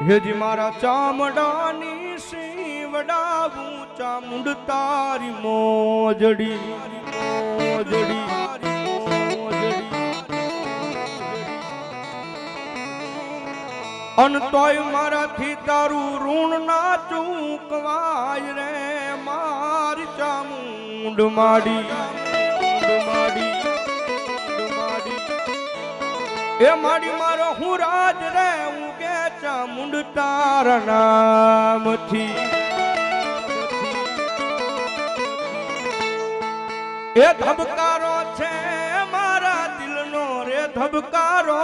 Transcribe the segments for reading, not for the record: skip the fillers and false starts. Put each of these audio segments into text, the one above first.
હેજી મારા ચામડાની શિવડાવું ચામુંડ તારી મોજડી મોજડી અન તોય મારાથી તારું ઋણ ના ચૂકવાય રે મારી ચામુંડ માડી એ માડી મારો હું રાજ રે ઉગે ચામુંડ તારા નામથી એ ધબકારો છે મારા દિલનો રે ધબકારો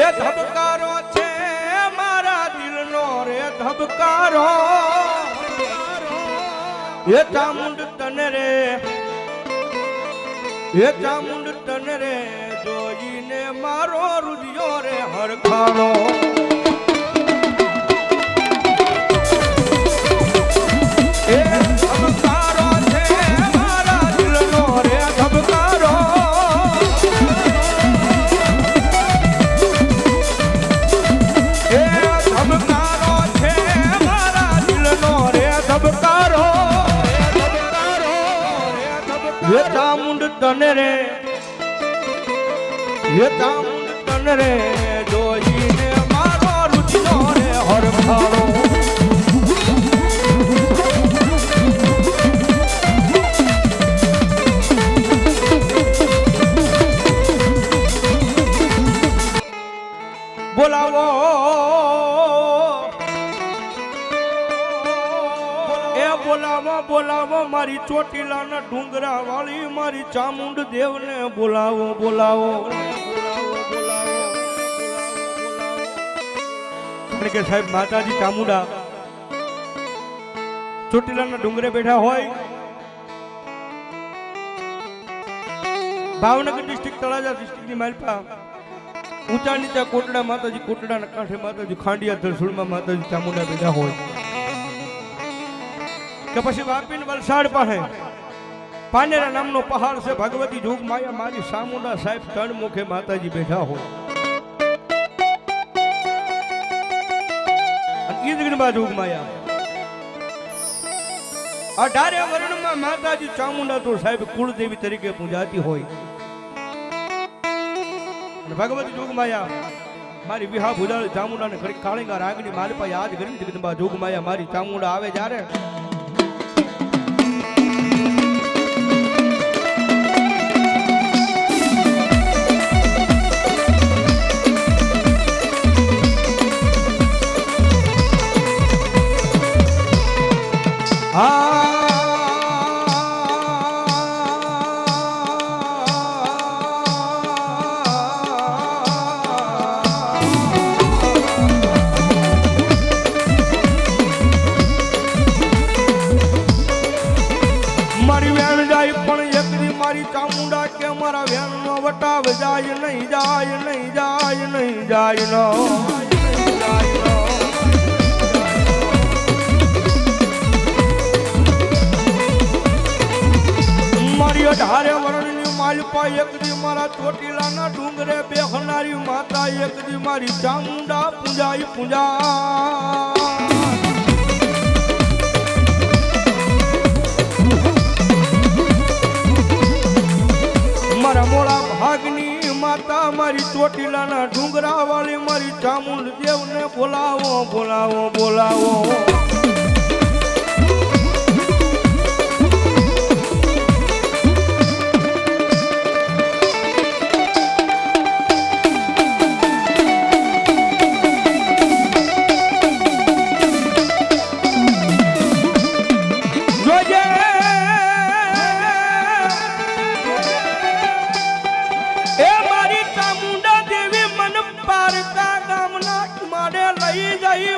એ ધબકારો છે મારા દિલનો રે ધબકારો એ ચામુંડ તને રે એ ચામુંડ તને રે જોઈને મારો રુધિયો રે હરખાણો એ ધબકારો છે મારા દિલનો રે ધબકારો એ ધબકારો છે મારા દિલનો રે ધબકારો ये चामुंड तने रे ये चामुंड तने रे जोईने मारो रुचिनो रे हरखाणो बोलावो बोलावो बोलावो मारी चोटीला न डूंगरा वाली मारी चामुंड देव ने बोलावो बोलावो के साहेब माताजी चामुंडा चोटीला न डूंगरे बैठा होय भावनगर डिस्ट्रिक्ट तळाजा डिस्ट्रिक्ट ની માલપા ઊંચા નીચા કોટડા માતાજી કોટડા ના કાંઠે માતાજી ખાંડિયા ધરસુળમાં માતાજી ચામુંડા બેઠા હોય કે પછી વાપીન વલસાડ પાસે પાનેરા નામનો પહાડ છે ભગવતી જોગ માયા મારી ચામુંડા સાહેબ ત્રણ મુખે માતાજી બેઠા હોય ઈદગણબા જોગ માયા 18 વર્ણમાં માતાજી ચામુંડા તો સાહેબ કુળદેવી તરીકે પૂજાતી હોય અને ભગવતી જોગ માયા મારી વિહા ભુજાળી ચામુંડા ને ખરી કાળીંગા રાગની માલપા યાદ કરી જગદંબા જોગ માયા મારી ચામુંડા આવે જ્યારે ચામુંડા કે મારા વેણ નો વટાવ જાય નહીં જાય નહીં જાય નહીં જાય નો મારી 18 વર્ષની માલપા એક દી મારા ચોટીલાના ડુંગરે બેહનારી માતા એક દી મારી ચામુંડા પૂજાઈ પૂજા मारा मोड़ा भागनी माता मारी चोटीलाना डूंगरा वाली मारी चामुंड देव ने बोलावो बोलावो बोलावो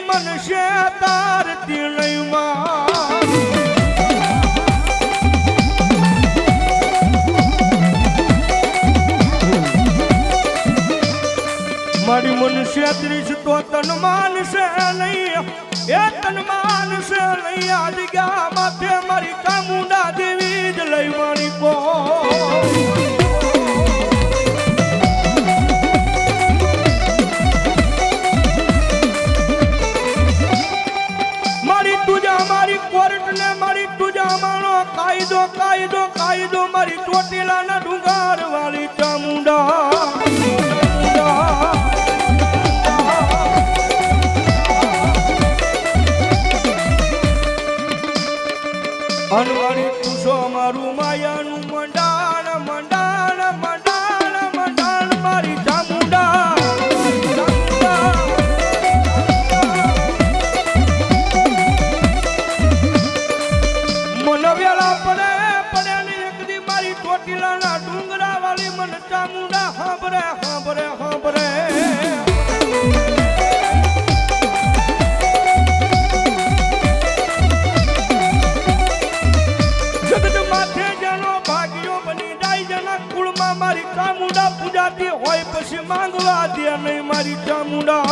मनुष्य तार मारी मनुष्य दृश्य तो तन मान से नहीं ए तन मान से नहीं आज गया माथे मारी चामुंडा देवी जलई मारी को દીધો મારી ચોટીલાના ડુંગર વાળી ચામુંડા અનવાણી તુસો મારું માયાનું મંડાણ મંડાણ મંડાણ મંડાણ મારી ચામુંડા મને વેળા પડે પડે ને એકદી મારી ચોટીલાના ડુંગરા વાળી મને ચામુંડા સાંભળે સાંભળે સાંભળે મારી ચામુંડા પૂજાતી હોય પછી માંગવા દે નહીં મારી ચામુંડા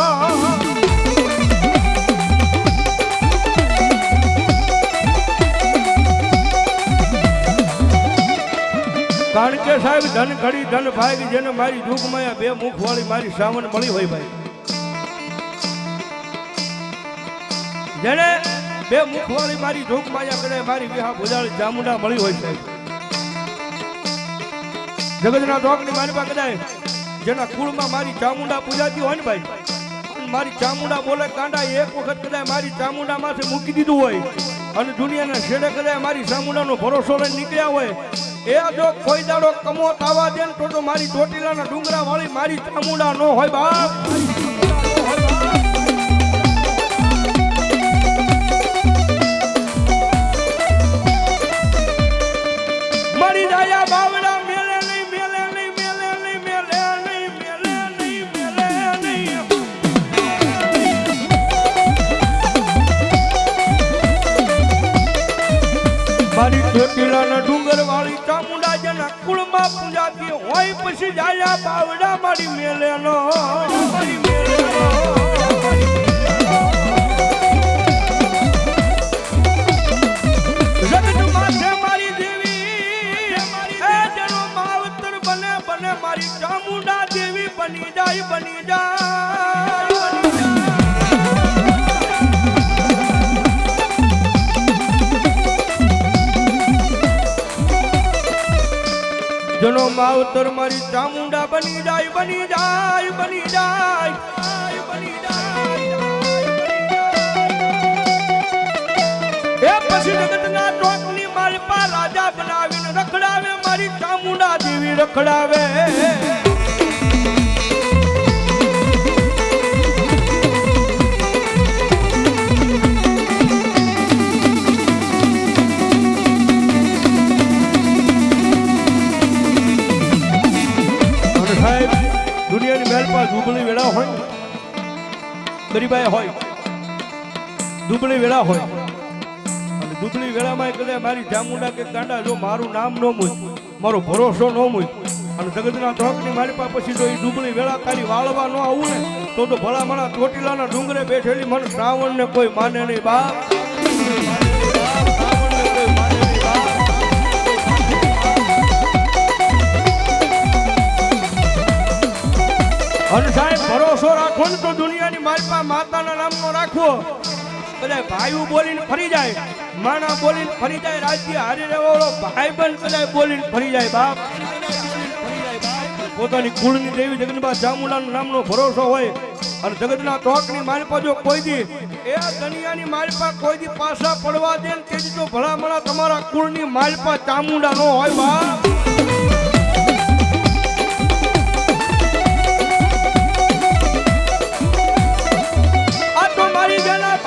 કારણ કે સાહેબ ધન ઘડી ધન ભાગ જેને મારી દુઃખમાં બે મુખ વાળી મારી સાવન મળી હોય ભાઈ જેને બે મુખ વાળી મારી દુઃખ માયા કરે મારી વિહા ભુજાળી ચામુંડા મળી હોય સાહેબ જગતના ધોકની મારી પાસે કદાય જેના કુળમાં મારી ચામુંડા પૂજાતી હોય ને ભાઈ મારી ચામુંડા બોલે કાંડા એક વખત કદાય મારી ચામુંડા માથે મૂકી દીધું હોય અને દુનિયાના છેડે કદાય મારી ચામુંડાનો ભરોસો લઈને નીકળ્યા હોય એ જો કોઈ દાડો કમોત આવવા દે ને તો મારી ચોટીલાના ડુંગરા વાળી મારી ચામુંડા ન હોય બાપ મારી દયા બાવડા મારી ચોટીલાના ડુંગર વાળી ચામુંડા જેના કુળમાં પૂજાતી હોય પછી જાયા બાવડા મારી મેલેનો જગત માથે મારી દેવી એ જેનો માવતર બને બને મારી ચામુંડા દેવી બની જાય જનો માવતર મારી ચામુંડા બની જાય એ પછી જગતના ટોકની માલપા રાજા બનાવીને રખડાવે મારી ચામુંડા દેવી રખડાવે દુનિયાની મહેલમાં દુબળી વેળા હોય ગરીબાઈ હોય દુબળી વેળા હોય અને દુબળી વેળામાં કદાચ મારી ચામુંડા કે કાંડા જો મારું નામ ન મૂય મારો ભરોસો ન મૂય અને જગતના ધોકની મારી પાસે પછી જો એ દુબળી વેળા તારી વાળવા ન આવું ને તો ભલા મારા ચોટીલાના ડુંગરે બેઠેલી મને શ્રાવણને કોઈ માને નહીં બાપ અને સાહેબ ભરોસો રાખો ને તો દુનિયાની માલપા માતાના નામનો રાખવો કદાચ ભાઈઓ બોલીને ફરી જાય માણા બોલીને ફરી જાય રાજ્ય હારી રહેવાળો ભાઈ બંધ કદાચ બોલીને ફરી જાય બાપ પોતાની કુળની દેવી જગદંબા ચામુંડાના નામનો ભરોસો હોય અને જગતના ટોકની માલપા જો કોઈ દી એ દુનિયાની માલપા કોઈ દી પાછા પડવા દે ને તેથી તો ભલામણા તમારા કુળની માલપા ચામુંડા ન હોય બાપ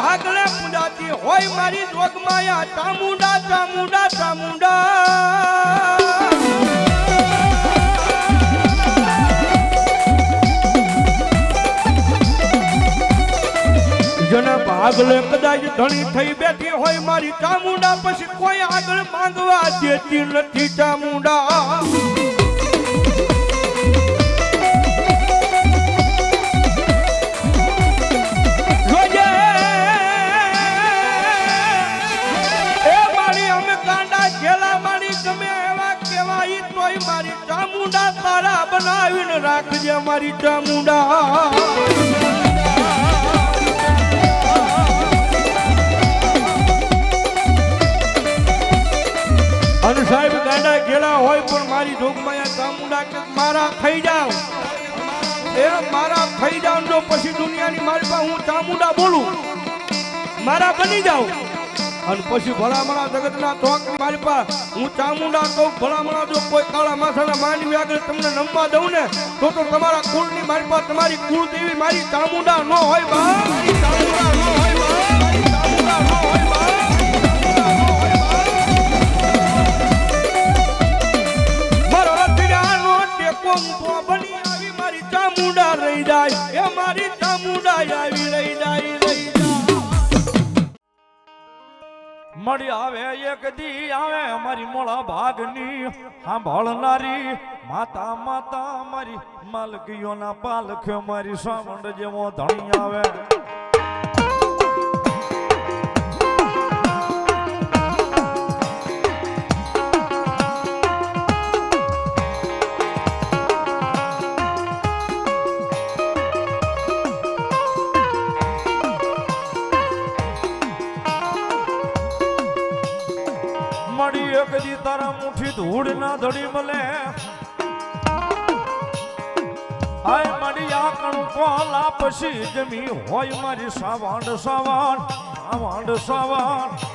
ભાગલે પૂજાતી હોય મારી જોગમાયા ચામુંડા ચામુંડા ચામુંડા જેના ભાગલે કદાચ ધણી થઈ બેઠી હોય મારી ચામુંડા પછી કોઈ આગળ માંગવા દેતી નથી ચામુંડા મારી ચામુંડા તારા બનાવીને રાખજે મારી ચામુંડા અને સાહેબ ગાંડા ગેલા હોય પણ મારી જોગમાયા ચામુંડા કે મારા ખાઈ જાવ એ મારા ખાઈ જાવ જો પછી દુનિયાની મારી પાસે હું ચામુંડા બોલું મારા બની જાઉં અને પછી ભલામણા જગતના ચોકની મારી પાસે હું ચામુંડા કહું ભલામણા જો કોઈ કાળા માથાના માંડવી આગળ તમને નમવા દઉં ને તો તમારા કુળની મારી પાસે તમારી કુળ દેવી મારી ચામુંડા ન હોય બા મારી ચામુંડા ન હોય બા મારી ચામુંડા ન હોય બા મારો રતિયાનો ટેકો ઊભો બની આવી મારી ચામુંડા રહી જાય એ મારી ચામુંડા આવી રહી જાય મળી આવે એક દી આવે અમારી મોળા ભાગની સાંભળનારી માતા માતા મારી માલકીઓના પાલખ મારી સાવંડ જેવો ધણી આવે મળી એક દી તારા મુઠ્ઠી ધૂળ ના ધડી મળે હાય મળી આ કણકો લાપસી જમી હોય મારી સાવંડ સાવંડ સાવંડ સાવંડ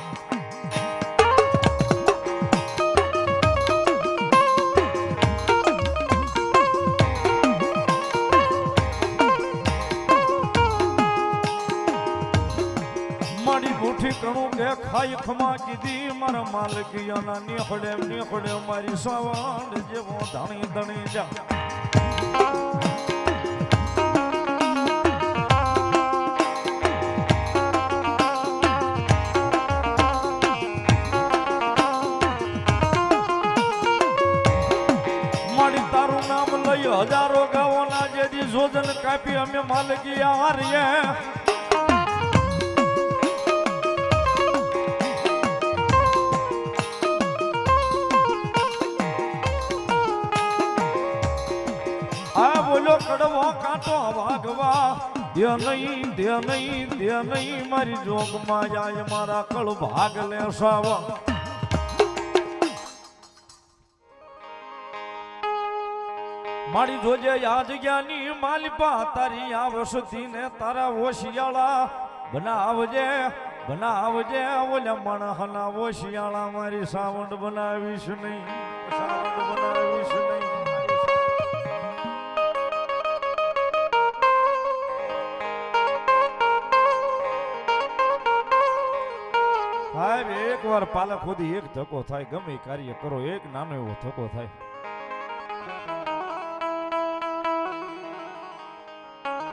મારી મુઠ્ઠી કણું કે ખાઈ ખમા કીધી મારા માલકીયાના નીખડે મારી સાવંડ જેવો ધણી ધણી જા મારી તારું નામ લઈ હજારો ગાવોના જેથી જોજન કાપી અમે માલકીયા હારીએ બોલો કડવો કાંટો વાગવા દે નહીં મારી જોગમાં જાય મારા કળ ભાગ લે સાવા મારી જોજે આ જગ્યાની માલિપા તારી આ વસતી ને તારા ઓશિયાળા બનાવજે ઓલા મણહના ઓશિયાળા મારી સાવંડ બનાવીશ નહીં એક વાર પાલક ખોદી એક ધક્કો થાય ગમે કાર્ય કરો એક નાનો એવો ધક્કો થાય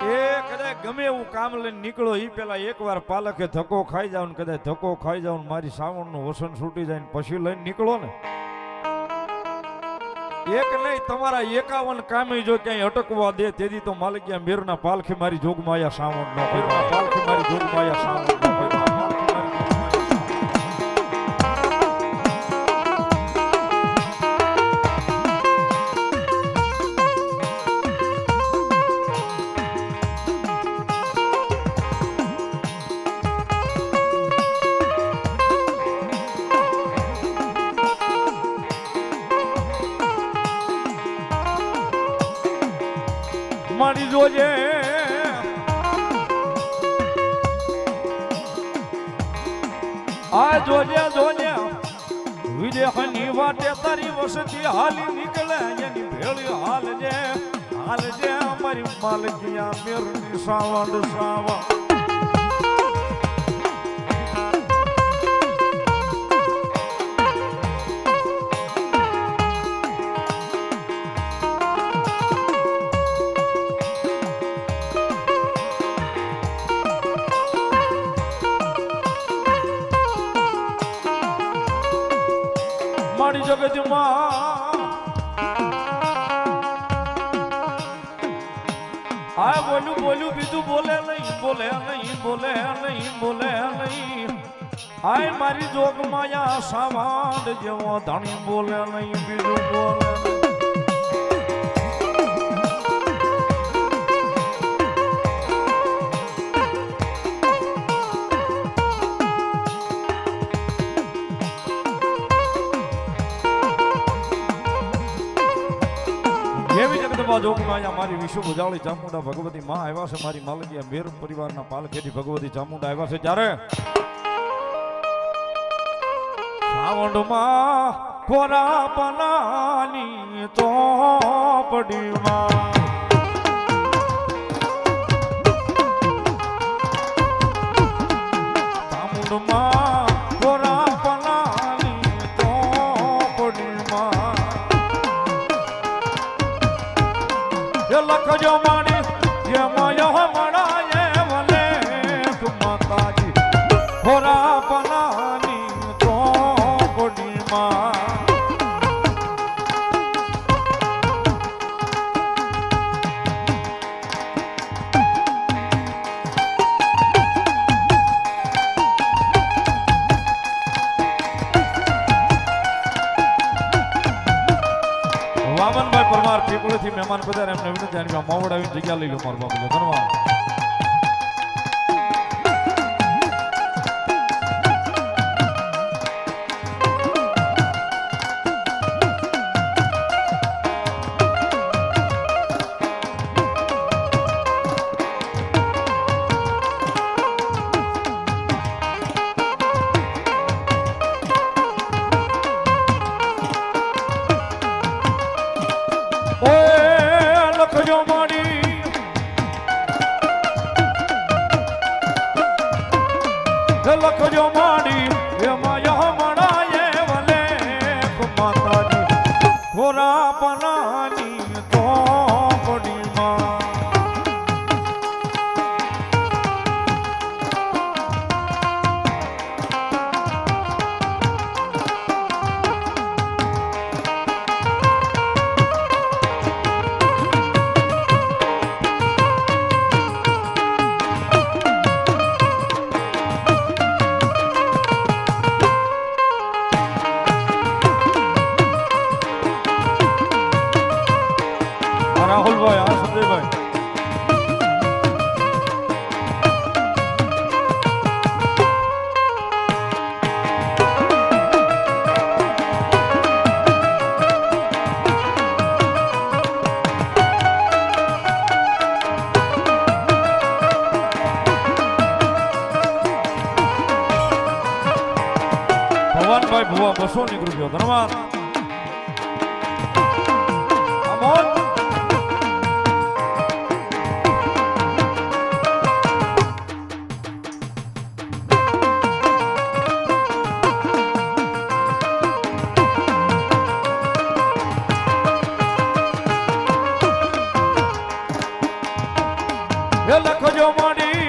એ કદાચ ગમે એવું કામ લઈને નીકળો એ પેલા એક વાર પાલકે ધક્કો ખાઈ જાવ ને કદાચ ધક્કો ખાઈ જાવ ને મારી સાવણ નું વસન છૂટી જાય ને પછી લઈને નીકળો ને એક નહીં તમારા 51 કામે જો ક્યાંય અટકવા દે તેથી તો માલિકિયા મેરના પાલખી મારી જોગમાં આયા સાવણ નો પાલખી મારી જોગમાં આયા સાવણ નો મારી જોજે આ જોજે વિદેહની વાટે તારી વસતી હાલી નીકળે એની ભેળી હાલજે અમારી માલકિયા મેરની સાવંડ સાવા મારી જગતમાં આ બોલું બીજું બોલે નહીં આય મારી જોગમાં આ સાવંડ જેવો ધણી બોલે નહીં બીજું બોલે એવી જગદંબા જોગમાં અહીંયા મારી વિશ્વ ભુજાવળી ચામુંડા ભગવતી માં આવ્યા છે. મારી માલકીયા મેર પરિવારના પાલખેથી ભગવતી ચામુંડા આવ્યા છે. જ્યારે સાવંડમાં કોરા પનાની ચોપડીમાં ચામુંડમાં કોરા પનાની ચોપડીમાં એ લખજો માડી એમાં યહ મળાય વલે માતાજી કોરા પનાની ચોપડીમાં વામનભાઈ પરમાર પીપળથી મહેમાન પધાર એમને વિનંતી આની મોવડ આવીને જગ્યા લઈ લો મારો બાપુ ધન્યવાદ. લખજો માડી લખજો માડી એમાં યહ મળાય વલે માતાજી ખોરા પનાની ચોપડીમાં રાહુલભાઈ આ સંજયભાઈ ભવાનભાઈ ભુવા 200 નીકળ્યો ધન્યવાદ. લખજો માડી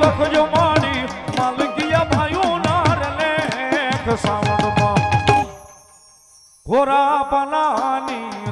લખજો માડી માલકીયા ભાઈઓ નાર લેખ સાવણમાં કોરા પનાની